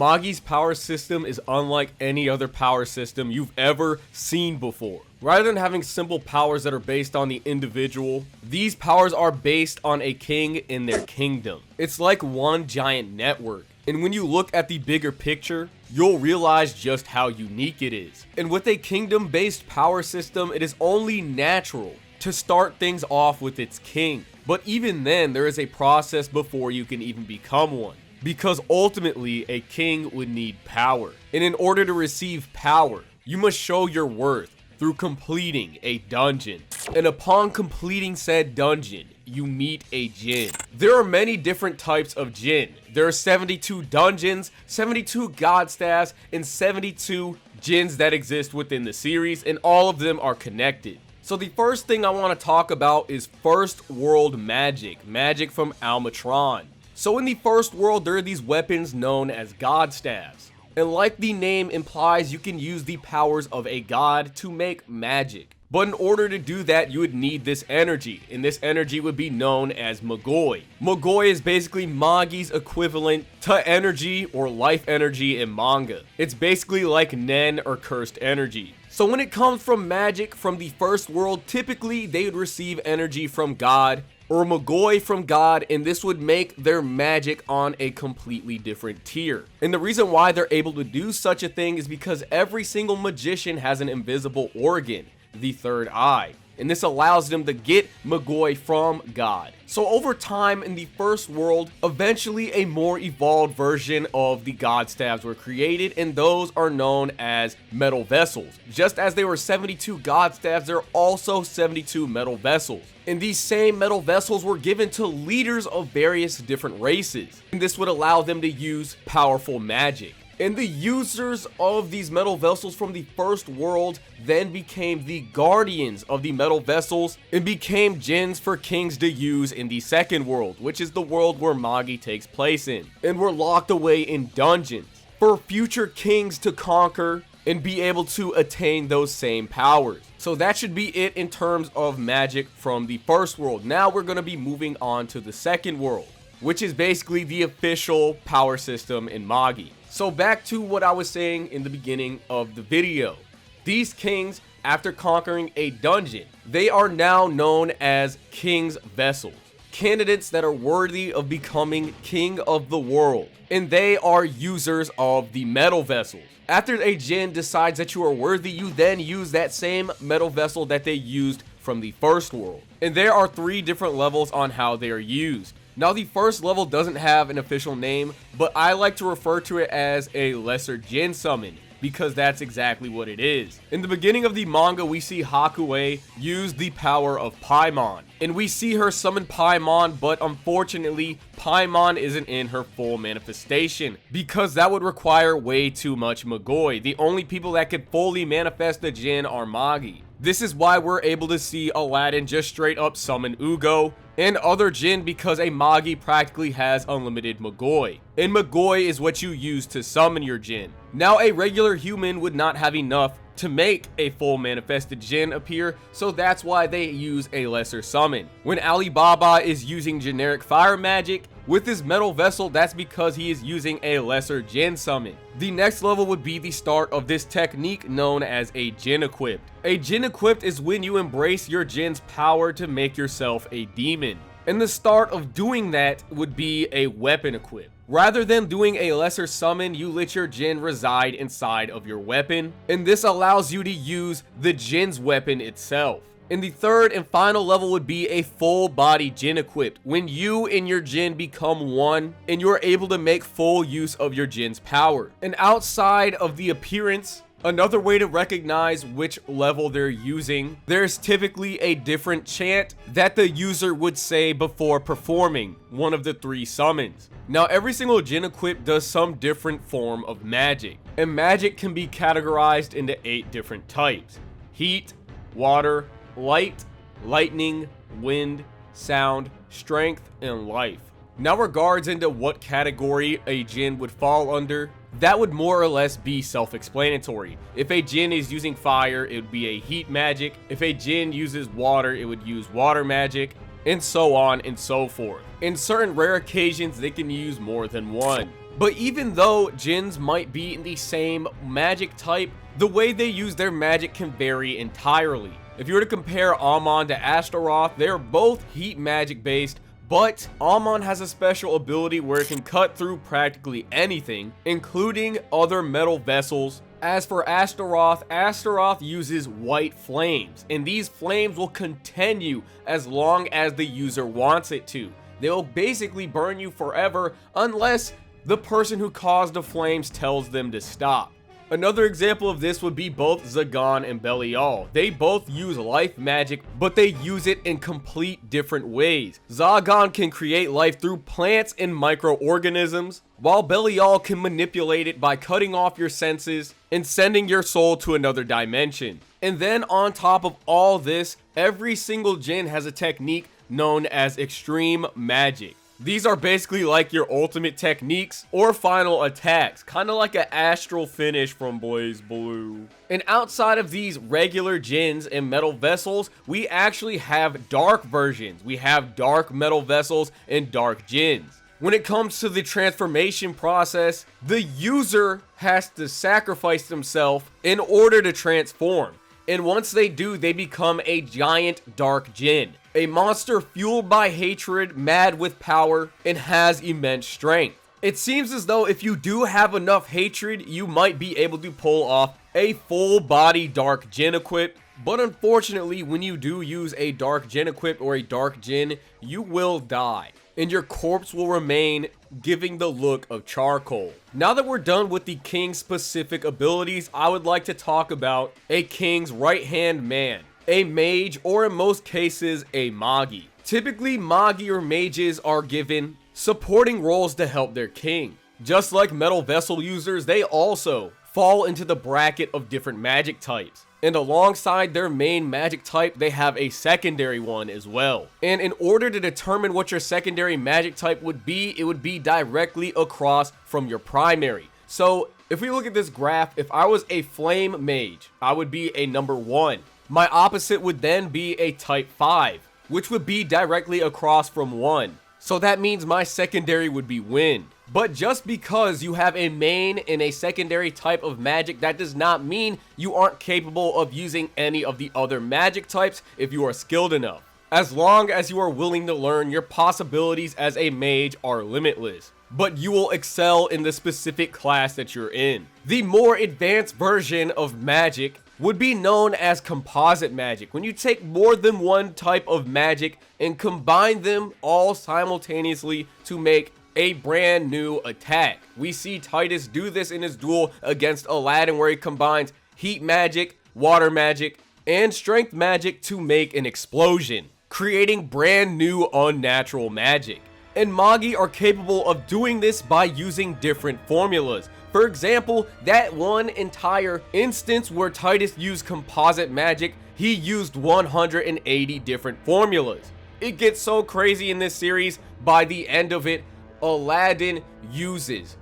Magi's power system is unlike any other power system you've ever seen before. Rather than having simple powers that are based on the individual, these powers are based on a king in their kingdom. It's like one giant network. And when you look at the bigger picture, you'll realize just how unique it is. And with a kingdom-based power system, it is only natural to start things off with its king. But even then, there is a process before you can even become one. Because ultimately, a king would need power. And in order to receive power, you must show your worth through completing a dungeon. And upon completing said dungeon, you meet a djinn. There are many different types of djinn. There are 72 dungeons, 72 god staffs, and 72 djinns that exist within the series, and all of them are connected. So the first thing I want to talk about is first world magic, magic from Almatron. So in the first world, there are these weapons known as god staffs. And like the name implies, you can use the powers of a god to make magic. But in order to do that, you would need this energy, and this energy would be known as magoi. Magoi is basically Magi's equivalent to energy or life energy in manga. It's basically like nen or cursed energy. So when it comes from magic from the first world, typically they would receive energy from God or magoi from God, and this would make their magic on a completely different tier. And the reason why they're able to do such a thing is because every single magician has an invisible organ, the third eye, and this allows them to get magoi from God. So over time in the first world, eventually a more evolved version of the god staffs were created, and those are known as metal vessels. Just as there were 72 god staffs, there are also 72 metal vessels. And these same metal vessels were given to leaders of various different races, and this would allow them to use powerful magic. And the users of these metal vessels from the first world then became the guardians of the metal vessels and became djinns for kings to use in the second world, which is the world where Magi takes place in, and were locked away in dungeons for future kings to conquer and be able to attain those same powers. So that should be it in terms of magic from the first world. Now we're going to be moving on to the second world, which is basically the official power system in Magi. So back to what I was saying in the beginning of the video. These kings, after conquering a dungeon, they are now known as king's vessels. Candidates that are worthy of becoming king of the world. And they are users of the metal vessels. After a djinn decides that you are worthy, you then use that same metal vessel that they used from the first world. And there are 3 different levels on how they are used. Now the first level doesn't have an official name, but I like to refer to it as a lesser djinn summon, because that's exactly what it is. In the beginning of the manga, we see Hakuei use the power of Paimon, and we see her summon Paimon, but unfortunately, Paimon isn't in her full manifestation, because that would require way too much magoi. The only people that could fully manifest the djinn are Magi. This is why we're able to see Aladdin just straight up summon Ugo and other djinn, because a Magi practically has unlimited magoi. And magoi is what you use to summon your djinn. Now a regular human would not have enough to make a full manifested djinn appear, so that's why they use a lesser summon. When Alibaba is using generic fire magic with his metal vessel, that's because he is using a lesser djinn summon. The next level would be the start of this technique known as a djinn equipped. A djinn equipped is when you embrace your djinn's power to make yourself a demon. And the start of doing that would be a weapon equip. Rather than doing a lesser summon, you let your djinn reside inside of your weapon, and this allows you to use the djinn's weapon itself. And the third and final level would be a full body djinn equipped, when you and your djinn become one and you're able to make full use of your djinn's power. And outside of the appearance, another way to recognize which level they're using, there's typically a different chant that the user would say before performing one of the 3 summons. Now every single djinn equipped does some different form of magic, and magic can be categorized into 8 different types: heat, water, light, lightning, wind, sound, strength, and life. Now regards into what category a djinn would fall under, that would more or less be self-explanatory. If a djinn is using fire, it would be a heat magic. If a djinn uses water, it would use water magic, and so on and so forth. In certain rare occasions, they can use more than one. But even though djinns might be in the same magic type, the way they use their magic can vary entirely. If you were to compare Amon to Astaroth, they are both heat magic based, but Amon has a special ability where it can cut through practically anything, including other metal vessels. As for Astaroth, Astaroth uses white flames, and these flames will continue as long as the user wants it to. They'll basically burn you forever unless the person who caused the flames tells them to stop. Another example of this would be both Zagan and Belial. They both use life magic, but they use it in complete different ways. Zagan can create life through plants and microorganisms, while Belial can manipulate it by cutting off your senses and sending your soul to another dimension. And then on top of all this, every single djinn has a technique known as extreme magic. These are basically like your ultimate techniques or final attacks, kind of like an astral finish from Blaze Blue. And outside of these regular djinns and metal vessels, we actually have dark versions. We have dark metal vessels and dark djinns. When it comes to the transformation process, the user has to sacrifice themselves in order to transform. And once they do, they become a giant dark djinn. A monster fueled by hatred, mad with power, and has immense strength. It seems as though if you do have enough hatred, you might be able to pull off a full body dark djinn equip. But unfortunately, when you do use a dark djinn equip or a dark djinn, you will die. And your corpse will remain, giving the look of charcoal. Now that we're done with the king's specific abilities, I would like to talk about a king's right-hand man, a mage, or in most cases, a Magi. Typically, Magi or mages are given supporting roles to help their king. Just like metal vessel users, they also fall into the bracket of different magic types. And alongside their main magic type, they have a secondary one as well. And in order to determine what your secondary magic type would be, it would be directly across from your primary. So if we look at this graph, if I was a flame mage, I would be a number 1. My opposite would then be a type 5, which would be directly across from 1. So that means my secondary would be wind. But just because you have a main and a secondary type of magic, that does not mean you aren't capable of using any of the other magic types if you are skilled enough. As long as you are willing to learn, your possibilities as a mage are limitless. But you will excel in the specific class that you're in. The more advanced version of magic would be known as composite magic, when you take more than one type of magic and combine them all simultaneously to make a brand new attack. We see Titus do this in his duel against Aladdin, where he combines heat magic, water magic, and strength magic to make an explosion, creating brand new unnatural magic. And Magi are capable of doing this by using different formulas. For example, that one entire instance where Titus used composite magic, he used 180 different formulas. It gets so crazy in this series, by the end of it, Aladdin uses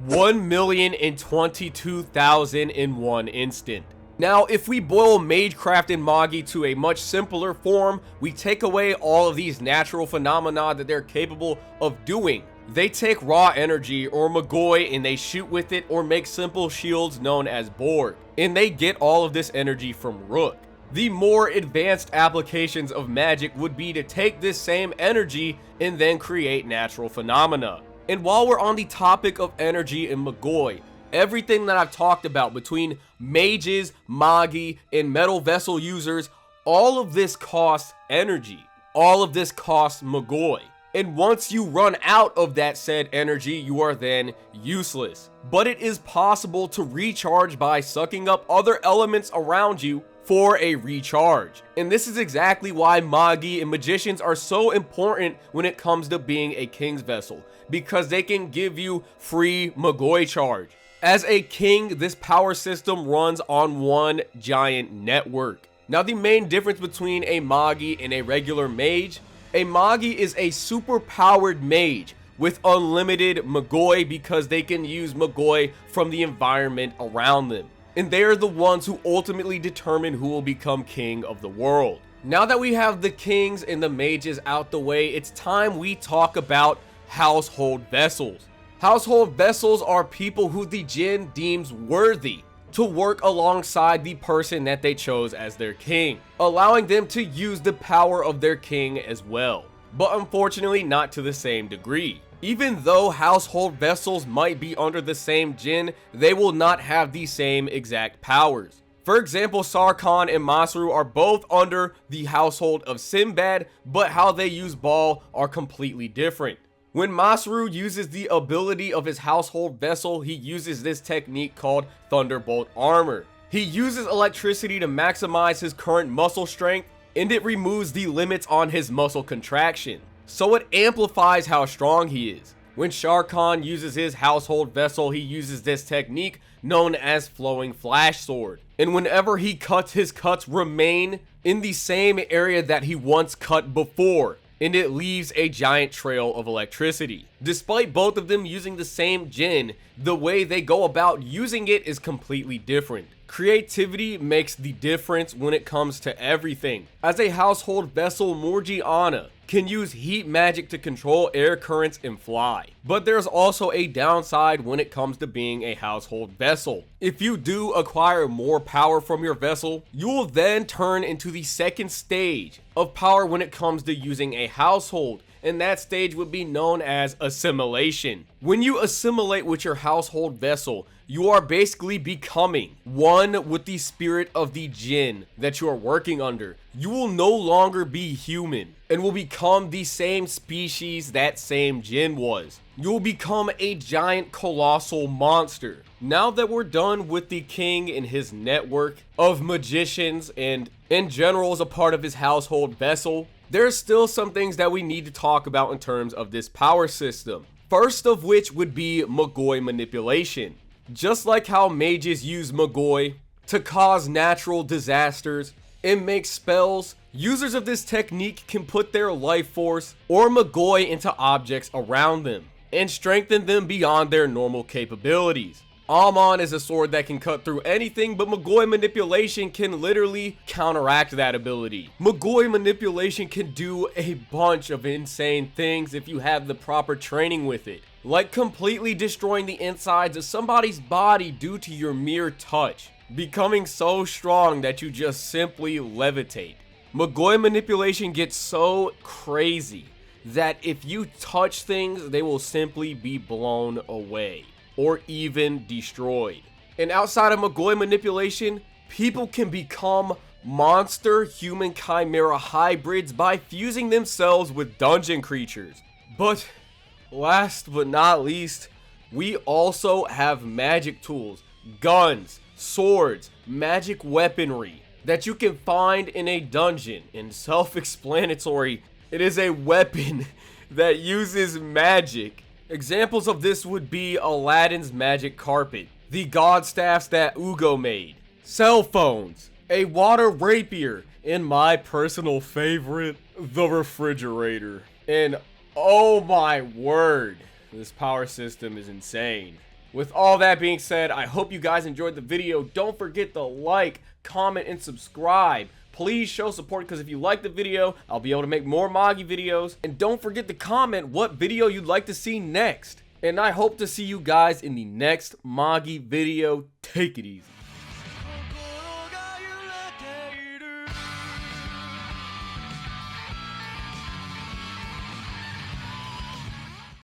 1,022,000 in one instant. Now, if we boil Magecraft and Magi to a much simpler form, we take away all of these natural phenomena that they're capable of doing. They take raw energy or magoi and they shoot with it, or make simple shields known as Borg, and they get all of this energy from Rook. The more advanced applications of magic would be to take this same energy and then create natural phenomena. And while we're on the topic of energy and magoi, everything that I've talked about between mages, Magi, and metal vessel users, all of this costs energy. All of this costs magoi. And once you run out of that said energy, you are then useless. But it is possible to recharge by sucking up other elements around you for a recharge. And this is exactly why Magi and magicians are so important when it comes to being a king's vessel, because they can give you free magoi charge. As a king, this power system runs on one giant network. Now, the main difference between a Magi and a regular mage: a Magi is a super powered mage with unlimited magoi, because they can use magoi from the environment around them. And they are the ones who ultimately determine who will become king of the world. Now that we have the kings and the mages out the way, it's time we talk about household vessels. Household vessels are people who the djinn deems worthy to work alongside the person that they chose as their king, allowing them to use the power of their king as well, but unfortunately not to the same degree. Even though household vessels might be under the same djinn, they will not have the same exact powers. For example, Sarkhan and Masru are both under the household of Sinbad, but how they use Baal are completely different. When Masru uses the ability of his household vessel, he uses this technique called Thunderbolt Armor. He uses electricity to maximize his current muscle strength, and it removes the limits on his muscle contraction, so it amplifies how strong he is. When Sarkhan uses his household vessel, he uses this technique known as Flowing Flash Sword. And whenever he cuts, his cuts remain in the same area that he once cut before, and it leaves a giant trail of electricity. Despite both of them using the same djinn, the way they go about using it is completely different. Creativity makes the difference when it comes to everything. As a household vessel, Morgiana can use heat magic to control air currents and fly. But there's also a downside when it comes to being a household vessel. If you do acquire more power from your vessel, you will then turn into the second stage of power when it comes to using a household, and that stage would be known as assimilation. When you assimilate with your household vessel, you are basically becoming one with the spirit of the djinn that you are working under. You will no longer be human and will become the same species that same djinn was. You will become a giant colossal monster. Now that we're done with the king and his network of magicians and in general as a part of his household vessel, there's still some things that we need to talk about in terms of this power system. First of which would be magoi manipulation. Just like how mages use magoi to cause natural disasters and make spells, users of this technique can put their life force or magoi into objects around them and strengthen them beyond their normal capabilities. Amon is a sword that can cut through anything, but magoi manipulation can literally counteract that ability. Magoi manipulation can do a bunch of insane things if you have the proper training with it, like completely destroying the insides of somebody's body due to your mere touch, becoming so strong that you just simply levitate. Magoi manipulation gets so crazy that if you touch things, they will simply be blown away or even destroyed. And outside of magoi manipulation, people can become monster human chimera hybrids by fusing themselves with dungeon creatures. But last but not least, we also have magic tools, guns, swords, magic weaponry that you can find in a dungeon. And self-explanatory, it is a weapon that uses magic. Examples of this would be Aladdin's magic carpet, the god staffs that Ugo made, cell phones, a water rapier, and my personal favorite, the refrigerator. And oh my word, this power system is insane. With all that being said, I hope you guys enjoyed the video. Don't forget to like, comment, and subscribe. Please show support, because if you like the video, I'll be able to make more Magi videos. And don't forget to comment what video you'd like to see next. And I hope to see you guys in the next Magi video. Take it easy.